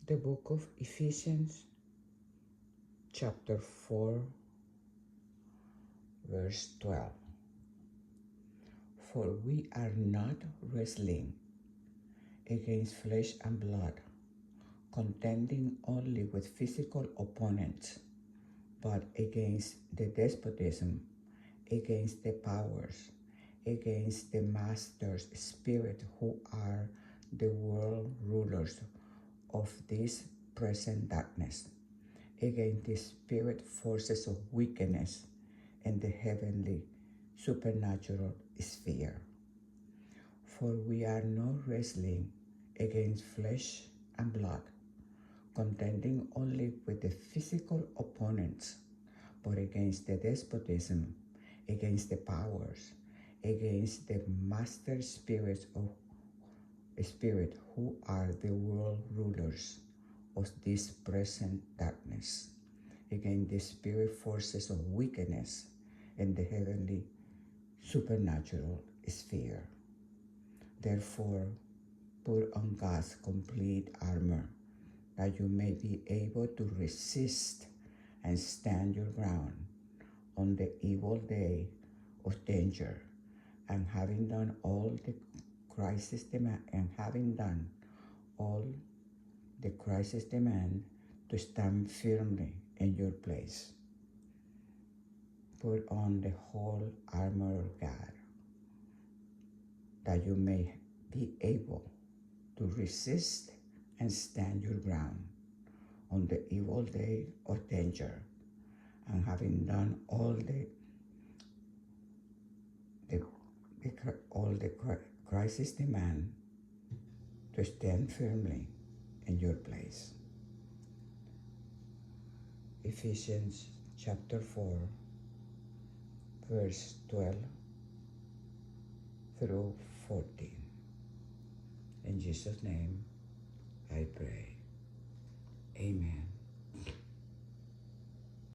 The book of Ephesians, chapter 4, verse 12. For we are not wrestling against flesh and blood, contending only with physical opponents, but against the despotism, against the powers, against the masters' spirit who are the world rulers of this present darkness, against the spirit forces of wickedness in the heavenly supernatural sphere. For we are not wrestling against flesh and blood, contending only with the physical opponents, but against the despotism, against the powers, against the master spirits of spirit who are the world rulers of this present darkness, against the spirit forces of wickedness in the heavenly supernatural sphere. Therefore, put on God's complete armor, that you may be able to resist and stand your ground on the evil day of danger, and having done all the crisis demand, to stand firmly in your place. Put on the whole armor of God, that you may be able to resist and stand your ground on the evil day of danger, and having done all the crisis demand, to stand firmly in your place. Ephesians chapter 4, verse 12 through 14. In Jesus' name,